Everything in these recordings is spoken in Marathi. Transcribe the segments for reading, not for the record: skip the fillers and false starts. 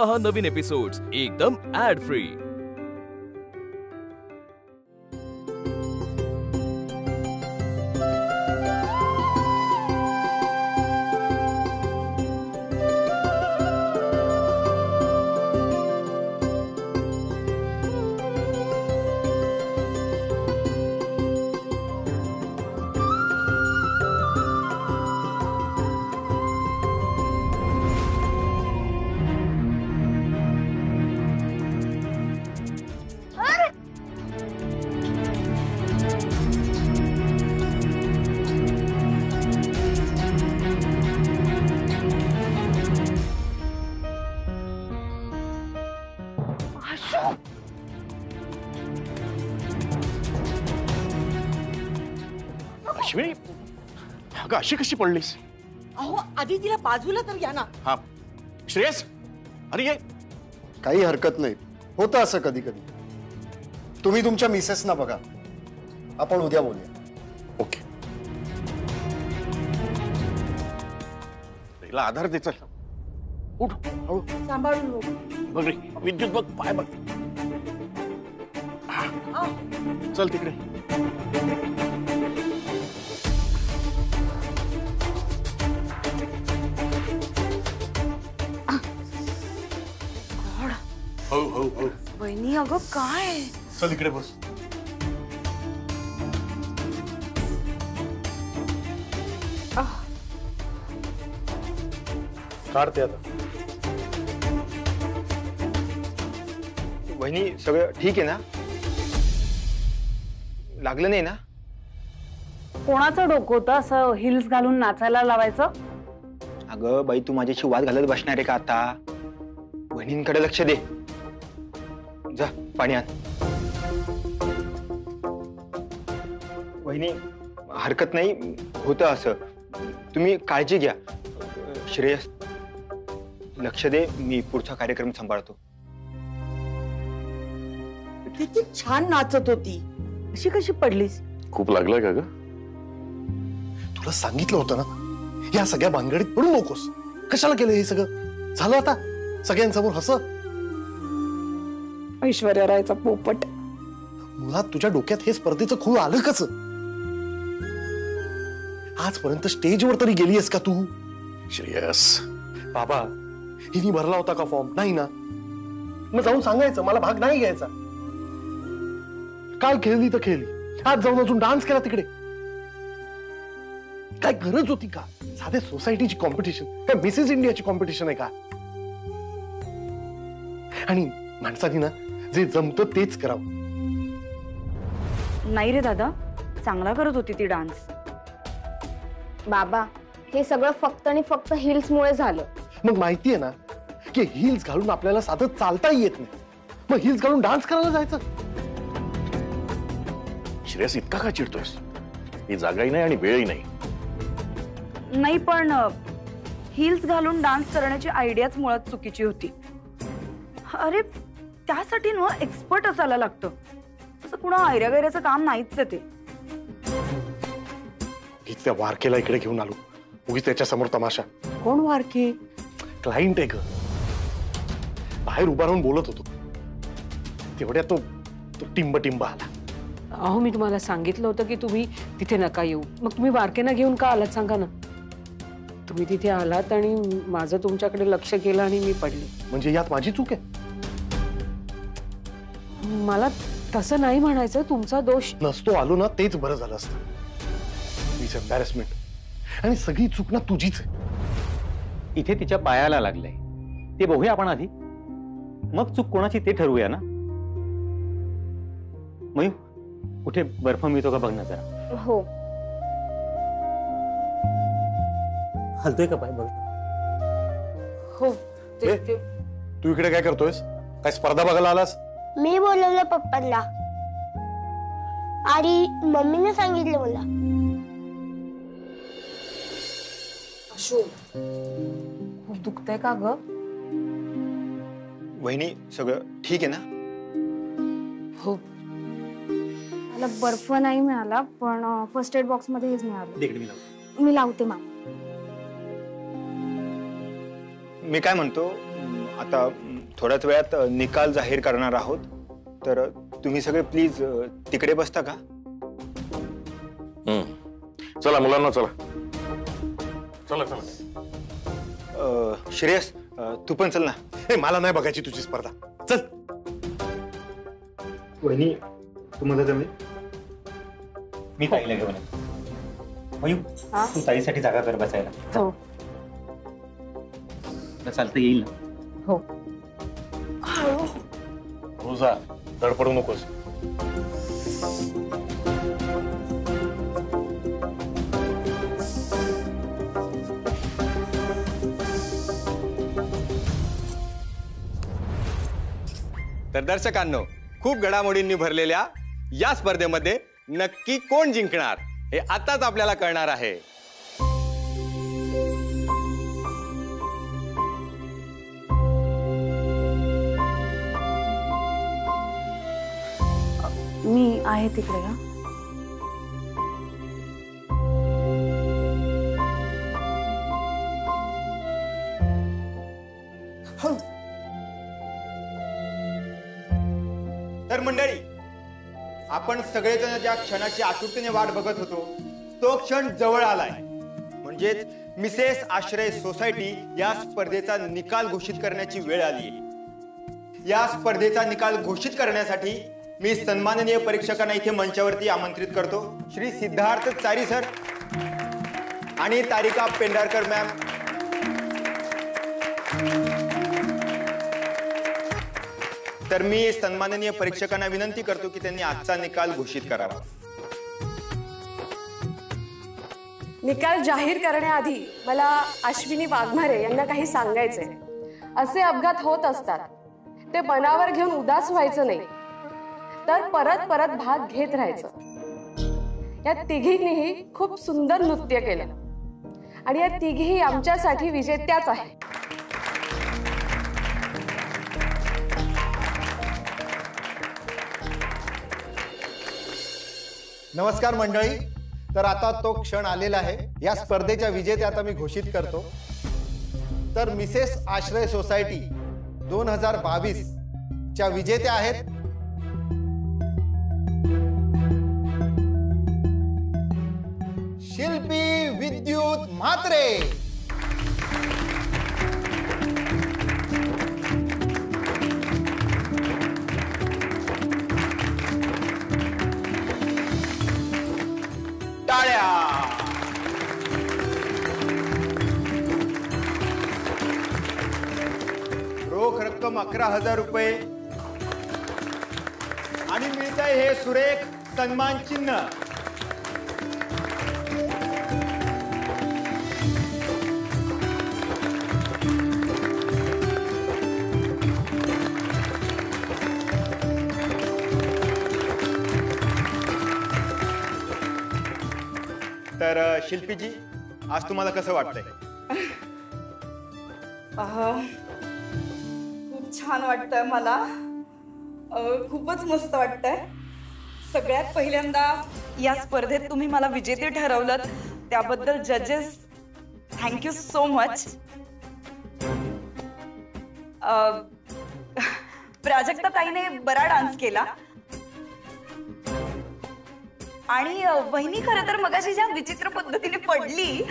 पहा नवीन एपिसोड्स एकदम ऍड फ्री। अश्विनी, अगं अशी कशी पडलीस? अहो आधी तिला बाजूला तर घ्या ना। हा श्रेयस, अरे ये। काही हरकत नाही, होतं असं कधी कधी। तुम्ही तुमच्या मिसेसना बघा, आपण उद्या बोलूया। ओके, तिला आधार दे, चल उठ हळू सांभाळून हो। बघ रे, विद्युत बघ, पाय बघ। चल तिकडे। हो हो हो, वहिनी अगं काय? चल इकडे बस। काढते आता। वहिनी सगळं ठीक आहे ना? लागलं नाही ना? कोणाचं डोकं होतं असं हिल्स घालून नाचायला लावायचं? अगं बाई, तू माझ्याशी वाद घालत बसणार आहे का आता? वहिनींकडे लक्ष दे, जा पाणी आण। वहिनी हरकत नाही, होतं असं, तुम्ही काळजी घ्या। श्रेयस लक्ष दे, मी पुढचा कार्यक्रम सांभाळतो। किती छान नाचत होती, अशी कशी पडलीस? खूप लागलाय का ग? तुला सांगितलं होतं ना, या सगळ्या भानगडीत पडू नकोस। कशाला केलं हे सगळं? झालं आता सगळ्यांसमोर हस। ऐश्वर्या रायचा पोपट। मुळात तुझ्या डोक्यात हे स्पर्धेचं खूळ आलं कसं? आजपर्यंत स्टेजवर तरी गेलीयस का तू? श्रेयस, बाबा, हिनी भरला होता का फॉर्म? नाही ना, मग जाऊन सांगायचं मला भाग नाही घ्यायचा। काल खेळली तर खेळली, आज जाऊन अजून डान्स केला तिकडे। काय गरज होती का? साधे सोसायटीची कॉम्पिटिशन काय मिसेस इंडियाची कॉम्पिटिशन आहे का? आणि माणसाने ना जे जमतं तेच करावं। नाही रे दादा, चांगला करत होती ती डान्स। बाबा, हे सगळं फक्त आणि फक्त हिल्स मुळे झालं। मग माहितीये ना की हिल्स घालून आपल्याला साधं चालताही येत नाही, मग हिल्स घालून डान्स करायला जायचं? श्रेयस इतका का चिडतोयस? ही जागाही नाही आणि वेळही नाही। नाही पण हिल्स घालून डान्स करण्याची आयडियाच मुळात चुकीची होती। अरे त्यासाठी ना एक्सपर्ट असायला लागतं, असं कुणा आयऱ्या गैऱ्याचं काम नाहीच आहे ते। इथल्या वारकेला इकडे घेऊन आलो, उगीच त्याच्या समोर तमाशा। कोण वारके? क्लायंट आहे ग, बाहेर उभा राहून बोलत होतो, तेवढ्या तो टिंब टिंब आला। अहो, मी तुम्हाला सांगितलं होतं की तुम्ही तिथे नका येऊ, मग तुम्ही वारकेना घेऊन का आलात सांगा ना? तुम्ही तिथे आलात आणि माझं तुमच्याकडे लक्ष केलं आणि मी पडले। म्हणजे यात माझी चूक आहे? मला तसं नाही म्हणायचं, तुमचा दोष नसतो। आलो ना तेच बरं झालं असतं। मीच एम्बॅरेसमेंट आणि सगळी चूक ना तुझीच आहे। इथे तिच्या पायाला लागलंय, ते बघूया आपण आधी, मग चूक कोणाची ते ठरवूया ना। मयू, कुठे बर्फ मिळतो का बघ ना जरा। हो, हलतोय का पाय बघ। हो तू इकडे काय करतोयस? काय स्पर्धा बघायला आलास? मी बोलवलं पप्पांना आणि मम्मीने सांगितलं मला। खूप दुखतंय का ग? वहिनी सगळं ठीक आहे ना? हो, मला बर्फ नाही मिळाला, पण फर्स्ट एड बॉक्स मध्ये हेच मिळालं। मी लावते मा। मी काय म्हणतो, आता थोड्याच वेळात निकाल जाहीर करणार आहोत, तर तुम्ही सगळे प्लीज तिकडे बसता का? चला मुलांना, चला चला चला. श्रेयस, तू पण चल ना. हे मला नाही बघायची तुझी स्पर्धा. चल. वहिनी, तुम्हाला जमेल? मी ताईला घेऊन येतो. मयू, तू ताईसाठी जागा कर बसायला. हो चालतं, येईल ना? हो. तू जा, धडपडू नकोस. तर दर्शकांनो, खूप घडामोडींनी भरलेल्या या स्पर्धेमध्ये नक्की कोण जिंकणार हे आताच आपल्याला कळणार आहे. मी आहे तिकडे का? तर मंडळी, आपण सगळेजण ज्या क्षणाची आतुरतेने वाट बघत होतो तो क्षण जवळ आलाय. म्हणजेच मिसेस आश्रय सोसायटी या स्पर्धेचा निकाल घोषित करण्याची वेळ आली. या स्पर्धेचा निकाल घोषित करण्यासाठी मी सन्माननीय परीक्षकांना इथे मंचावरती आमंत्रित करतो. श्री सिद्धार्थ चारी सर आणि तारिका पेंढारकर मॅम. तर मी सन्माननीय परीक्षकांना विनंती करतो की त्यांनी आजचा निकाल घोषित करावा. निकाल जाहीर करण्याआधी मला अश्विनी वाघमारे यांना काही सांगायचंय. असे अपघात होत असतात, ते मनावर घेऊन उदास व्हायचं नाही, तर परत परत भाग घेत राहायचं. या तिघींनीही खूप सुंदर नृत्य केलं आणि या तिघी आमच्यासाठी विजेत्याच आहे. नमस्कार मंडळी. तर आता तो क्षण आलेला आहे. या स्पर्धेच्या विजेत्या आता मी घोषित करतो. तर मिसेस आश्रय सोसायटी 2022 च्या विजेत्या आहेत शिल्पी विद्युत म्हात्रे. टाळ्या. रोख रक्कम 11,000 रुपये आणि मिळत आहे हे सुरेख सन्मान चिन्ह. तर शिल्पीजी, आज तुम्हाला कसं वाटतंय? खूप छान वाटतंय मला. खूपच मस्त वाटतंय. सगळ्यात पहिल्यांदा या स्पर्धेत तुम्ही मला विजेते ठरवलं, त्याबद्दल जजेस थँक्यू सो मच. प्राजक्ता ताईने बरा डान्स केला आणि वहिनी खरं तर मगाशी ज्या विचित्र पद्धतीने पडली,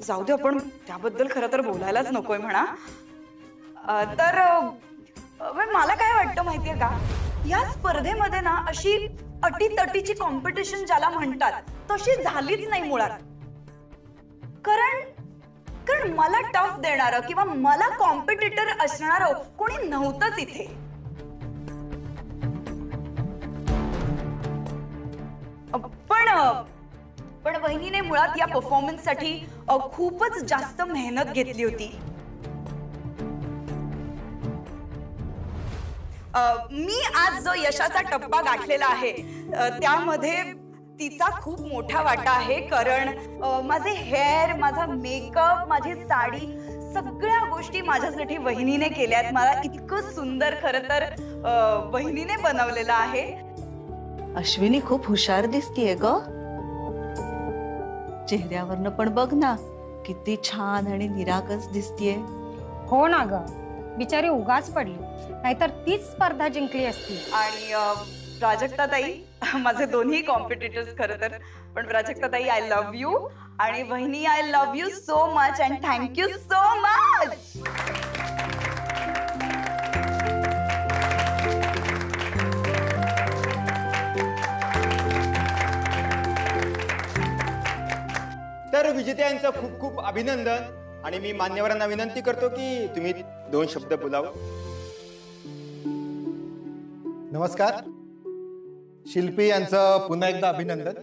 जाऊ दे, आपण त्याबद्दल खरं तर बोलायलाच नकोय म्हणा. तर मला काय वाटतं माहितीये का, या स्पर्धेमध्ये ना अशी अटीतटीची कॉम्पिटिशन ज्याला म्हणतात तशी झालीच नाही मुळात. कारण मला टफ देणारं किंवा मला कॉम्पिटिटर असणारं कोणी नव्हतंच इथे. पण वहिनीने मुळात या परफॉर्मन्स साठी खूपच जास्त मेहनत घेतली होती. मी आज जो यशाचा टप्पा गाठलेला आहे त्यामध्ये तिचा खूप मोठा वाटा आहे. कारण माझे हेअर, माझा मेकअप, माझी साडी, सगळ्या गोष्टी माझ्यासाठी वहिनीने केल्यात. मला इतकं सुंदर खरं तर वहिनीने बनवलेलं आहे. अश्विनी खूप हुशार दिसतीये ग. चेहऱ्यावरनं पण बघ ना, किती छान आणि निरागस दिसतीये. हो ना ग, बिचारी उगाच पडली, नाहीतर तीच स्पर्धा जिंकली असती. आणि प्राजक्ताताई माझे दोन्ही कॉम्पिटिटर्स खरं तर, पण प्राजक्ताताई आय लव्ह यू आणि वहिनी I love you so much and thank you so much. तर विजेत्यांचं खूप खूप अभिनंदन. आणि मी मान्यवरांना विनंती करतो की तुम्ही 2 शब्द बोलावं. नमस्कार. शिल्पी यांचं पुन्हा एकदा अभिनंदन.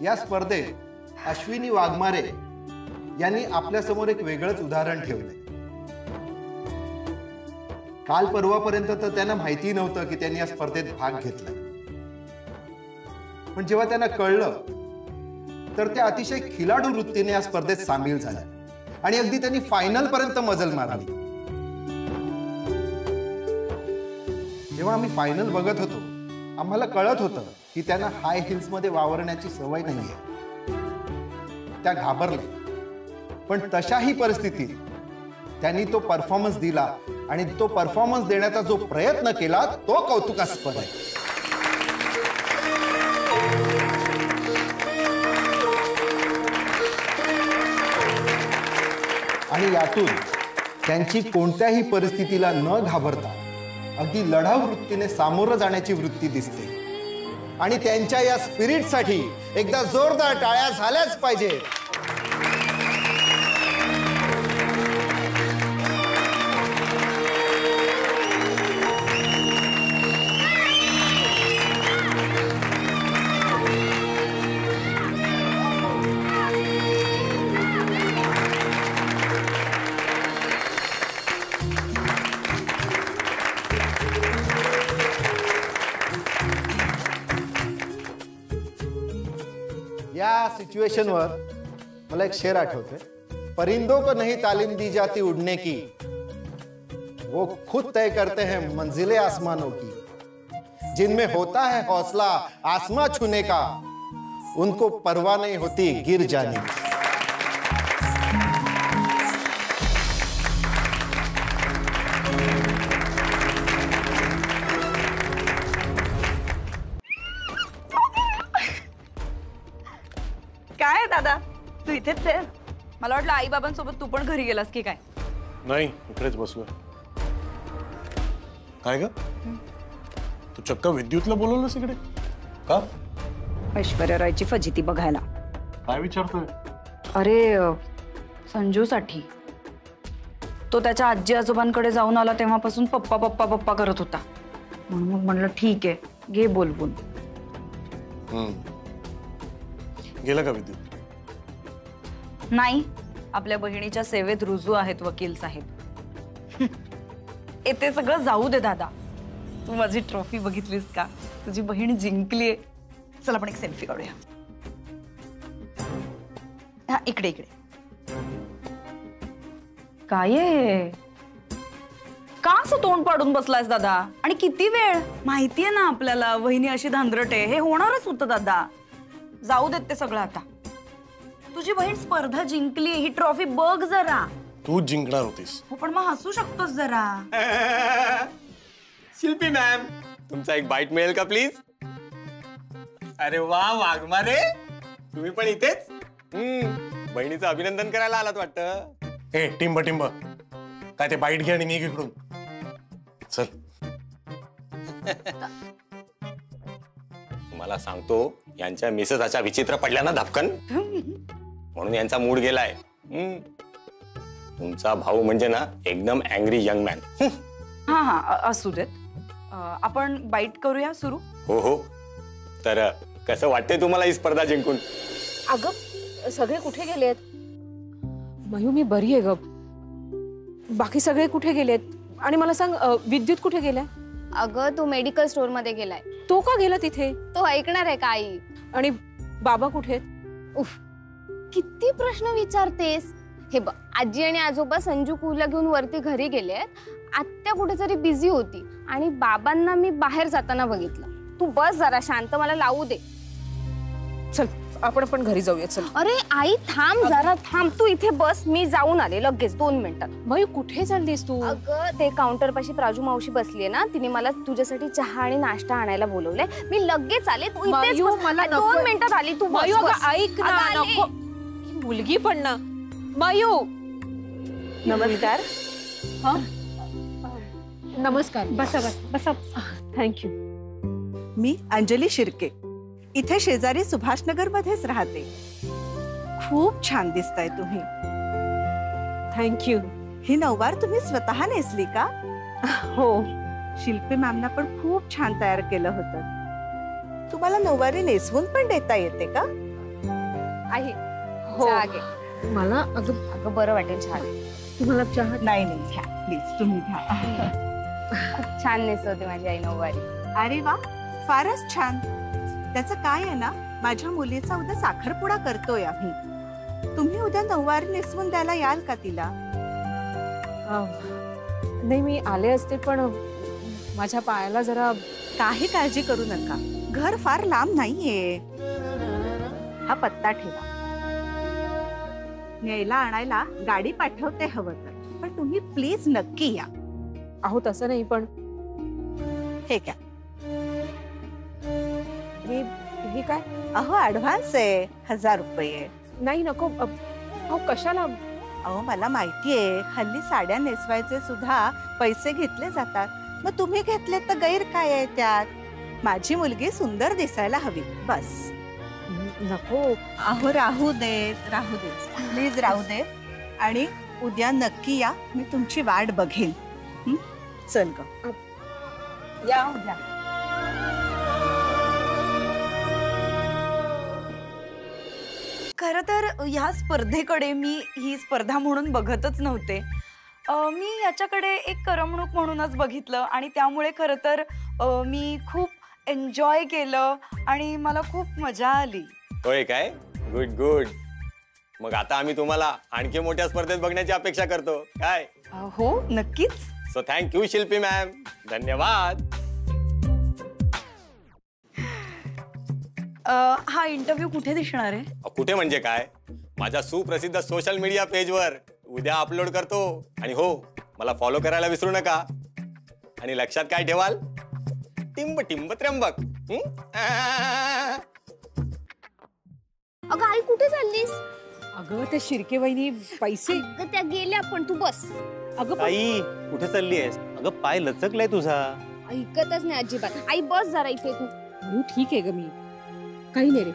या स्पर्धेत अश्विनी वाघमारे यांनी आपल्या समोर एक वेगळंच उदाहरण ठेवलंय. काल परवापर्यंत तर त्यांना माहिती नव्हतं की त्यांनी या स्पर्धेत भाग घेतला, पण जेव्हा त्यांना कळलं तर त्या अतिशय खिलाडू वृत्तीने या स्पर्धेत सामील झाल्या आणि अगदी त्यांनी फायनल पर्यंत मजल मारली. जेव्हा आम्ही फायनल बघत होतो आम्हाला कळत होतं की त्यांना हाय हिल्स मध्ये वावरण्याची सवय नाहीये. त्या घाबरल्या, पण तशाही परिस्थितीत त्यांनी तो परफॉर्मन्स दिला आणि तो परफॉर्मन्स देण्याचा जो प्रयत्न केला तो कौतुकास्पद आहे. आणि यातून त्यांची कोणत्याही परिस्थितीला न घाबरता अगदी लढाऊ वृत्तीने सामोरं जाण्याची वृत्ती दिसते. आणि त्यांच्या या स्पिरिटसाठी एकदा जोरदार टाळ्या झाल्याच पाहिजे. या सिच्युएशनवर मला एक शेर आठवतोय. परिंदों को नहीं तालीम दी जाती उड़ने की, वो खुद तय करते हैं मंजिलें आसमानों की. जिनमें होता है हौसला आसमां छूने का, उनको परवाह नहीं होती गिर जाने की. काय दादा तू इथेच आहे? मला वाटलं आई बाबांसोबत तू पण घरी गेलास की काय. नाही, इकडेच बसलोय. काय ग, तू चक्क विद्युतला बोलवलंस इकडे का? ऐश्वर्या रायची फजिती बघायला. काय विचारतोय? अरे संजूसाठी. तो त्याच्या आजी आजोबांकडे जाऊन आला तेव्हापासून पप्पा पप्पा पप्पा करत होता. म्हणून मग म्हणलं ठीक आहे घे बोलवून. गेला का विद्युत? नाही, आपल्या बहिणीच्या सेवेत रुजू आहेत वकील साहेब. ते सगळं जाऊ दे दादा. तू माझी ट्रॉफी बघितलीस का? तुझी बहीण जिंकलीये. चल आपण एक सेल्फी काढूया. हा इकडे इकडे. काय आहे? का असं तोंड पाडून बसलायस दादा? आणि किती वेळ? माहितीये ना आपल्याला वहिनी अशी धांदरट आहे. हे होणारच होतं दादा. जाऊ देत ते सगळं आता. तुझी बहीण स्पर्धा जिंकली, ही ट्रॉफी बघ जरा. तू जिंकणार होतीस. हो पण मग हसू शकतोस जरा. शिल्पी मॅम, तुमचा एक बाईट मिळेल का प्लीज? अरे वा वाघमारे, तुम्ही पण इथेच? बहिणीचं अभिनंदन करायला आलात वाटतं. ए टिंब टिंब, काय ते बाईट घे आणि निघ इकडून. चल. तुम्हाला सांगतो यांच्या मिसेसाच्या विचित्र पडल्या ना धपकन, म्हणून यांचा मूड गेलाय. तुमचा भाऊ म्हणजे ना एकदम अँग्री यंग मॅन. हा हा असू देत. आपण बाईट करूया सुरू. हो हो. तर कसं वाटतंय तुम्हाला ही स्पर्धा जिंकून? अगं सगळे कुठे गेलेत? मयू मी बरी आहे ग. बाकी सगळे कुठे गेलेत? आणि मला सांग विद्युत कुठे गेलाय? अगं तो मेडिकल स्टोर मध्ये गेलाय. तो का गेला तिथे? तो ऐकणार आहे का आई? आणि बाबा कुठे? उफ, किती प्रश्न विचारतेस. हे बघ, आजी आणि आजोबा संजू कूला घेऊन वरती घरी गेलेत. आत्या कुठेतरी बिझी होती आणि बाबांना मी बाहेर जाताना बघितलं. तू बस जरा शांत, मला लावू दे. चल आपण पण घरी जाऊया. चल. अरे आई थांब जरा, थांब. तू इथे बस, मी जाऊन आले लगेच 2 मिनिटात. मयू कुठे चाललीस तू? अगं ते काउंटर पाशी प्राजू मावशी बसलीये ना, तिने मला तुझ्यासाठी चहा आणि नाश्ता आणायला बोलवलंय. मी लगेच आले. तू इथेच बस. मला 2 मिनिटात आली. तू मयू अगं ऐक ना. नको मुलगी पण ना. मयू नमस्कार. हा नमस्कार. बसा बसा बसा. थँक्यू. मी अंजली शिर्के, इथे शेजारी सुभाषनगर मध्येच राहते. खूप छान दिसताय तुम्ही. थँक्यू. ही नऊवार तुम्ही स्वतः नेसली का? हो. शिल्पी मॅमना पण खूप छान तयार केलं होतं. तुम्हाला नऊवारी नेसवून पण देता येते का? आहे. हो. चहा घे. मला अगं बरं वाटेल चहा. तुम्हाला चहा? नाही घ्या प्लीज, तुम्ही घ्या. खूप छान नेसवते माझी आई नऊवारी. अरे वा, फारच छान. त्याचं काय आहे ना, माझ्या मुलीचा उद्या साखरपुडा करतोय आम्ही. तुम्ही उद्या नऊवारी नेसवून द्यायला याल का तिला? नाही मी आले असते, पण माझ्या पायाला जरा. काही काळजी करू नका, घर फार लांब नाहीये. हा पत्ता ठेवा, न्यायला आणायला गाडी पाठवते हवं तर, पण तुम्ही प्लीज नक्की या. अहो तसं नाही, पण हे क्या? हे काय? अहो ऍडव्हान्स आहे 1000 रुपये. नाही नको. अहो कशाला? अहो मला माहितीये, हल्ली साड्या नेसवायचे सुद्धा पैसे घेतले जातात. मग तुम्ही घेतले तर गैर काय आहे त्यात? माझी मुलगी सुंदर दिसायला हवी बस. नको. अहो राहू देत प्लीज राहू देत. आणि उद्या नक्की या, मी तुमची वाट बघेन. चल ग, या उद्या. खरं तर ह्या स्पर्धेकडे मी ही स्पर्धा म्हणून बघतच नव्हते. मी याच्याकडे एक करमणूक म्हणूनच बघितलं आणि त्यामुळे खरं तर मी खूप एन्जॉय केलं आणि मला खूप मजा आली. होय काय? Good good. मग आता आम्ही तुम्हाला आणखी मोठ्या स्पर्धेत बघण्याची अपेक्षा करतो काय? हो नक्कीच. सो थँक्यू शिल्पी मॅम. धन्यवाद. हा इंटरव्ह्यू कुठे दिसणार आहे? कुठे म्हणजे काय, माझ्या सुप्रसिद्ध सोशल मीडिया पेजवर उद्या अपलोड करतो. आणि हो, मला फॉलो करायला विसरू नका. आणि लक्षात काय ठेवाल? टिंब टिंब त्र्यंबक. अगं आई कुठे चाललीस? अगं ते शिर्के वहिनी पैसे. त्या गेल्या, पण तू बस. अगं आई कुठे चालली आहेस? अगं पाय लचकलाय तुझा. ऐकतच नाही अजिबात. आई बस जरा इथे तू. ठीक आहे ग, मी काही नाही रे.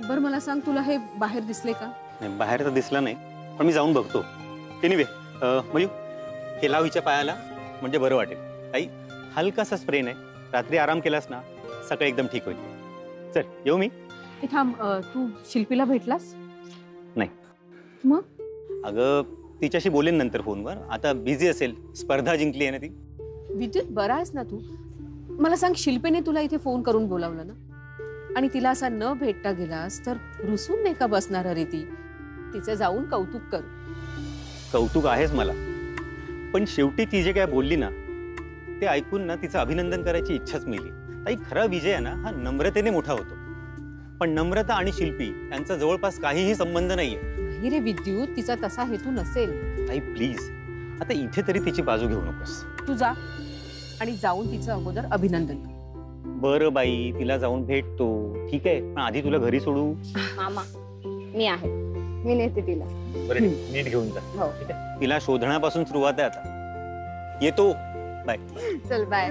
बरं मला सांग, तुला हे बाहेर दिसले का? नाही बाहेर तर दिसला नाही, पण मी जाऊन बघतो. एनिवे मयू, हे लाव हिच्या पायाला, म्हणजे बरं वाटेल. आई हलकासा स्प्रेन आहे, रात्री आराम केलास ना सकाळी एकदम ठीक होईल. चल येऊ मी? थांब, तू शिल्पीला भेटलास? नाही. मग? अगं तिच्याशी बोलेन नंतर फोनवर, आता बिझी असेल. स्पर्धा जिंकली आहे ना ती. विद्युत बरा आहेस ना तू? मला सांग, शिल्पीने तुला इथे फोन करून बोलावलं ना, आणि तिला असा न भेटता गेलास तर रुसून नाही का बसणार? अरे तिचं जाऊन कौतुक कर. कौतुक आहेच मला, पण शेवटी ती जे काय बोलली ना ते ऐकून ना तिचं अभिनंदन करायची इच्छाच मिळाली. ताई खरा विजय आहे ना हा नम्रतेने मोठा होतो, पण नम्रता आणि शिल्पी यांचा जवळपास काहीही संबंध नाहीये. नाही रे विद्युत, तिचा तसा हेतू नसेल. ताई प्लीज, आता इथे तरी तिची बाजू घेऊ नकोस. तू जा आणि जाऊन तिचं अगोदर अभिनंदन कर. बरं बाई, तिला जाऊन भेटतो, ठीक आहे, पण आधी तुला घरी सोडू? मामा मी आहे, मी नेते तिला. बरं नीट घेऊन जा. हो. ठीक आहे, तिला शोधण्यापासून सुरुवात आहे आता. येतो. बाय. चल बाय.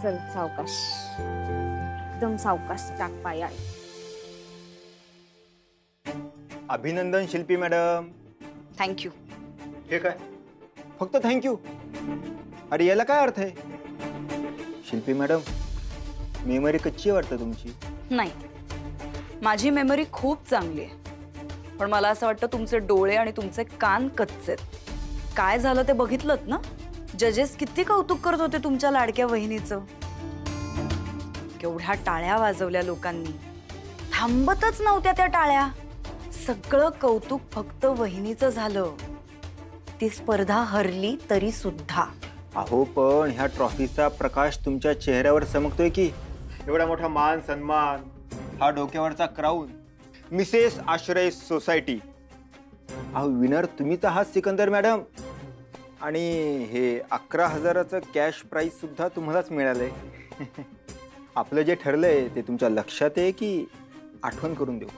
चल सावकाश, एकदम सावकाश टाक पाय. अभिनंदन शिल्पी मॅडम. थँक्यू. हे काय फक्त थँक्यू? अरे याला काय अर्थ आहे? शिल्पी मॅडम, मेमरी कच्ची वाटतं तुमची. नाही, माझी मेमरी खूप चांगली आहे, पण मला असं वाटतं तुमचे डोळे आणि तुमचे कान कच्चे आहेत. काय झालं ते बघितलंत ना? जजेस किती कौतुक करत होते तुमच्या लाडक्या वहिनीचं. केवढ्या टाळ्या वाजवल्या लोकांनी, थांबतच नव्हत्या त्या टाळ्या. सगळं कौतुक फक्त वहिनीचं झालं. ती स्पर्धा हरली तरी सुद्धा. अहो पण ह्या ट्रॉफीचा प्रकाश तुमच्या चेहऱ्यावर चमकतोय की. एवढा मोठा मान सन्मान, हा डोक्यावरचा क्राऊन, मिसेस आश्रय सोसायटी. अहो विनर तुम्हीच आहात सिकंदर मॅडम. आणि हे 11,000चं कॅश प्राइस सुद्धा तुम्हालाच मिळालंय. आपलं जे ठरलंय ते तुमच्या लक्षात आहे की आठवण करून देऊ?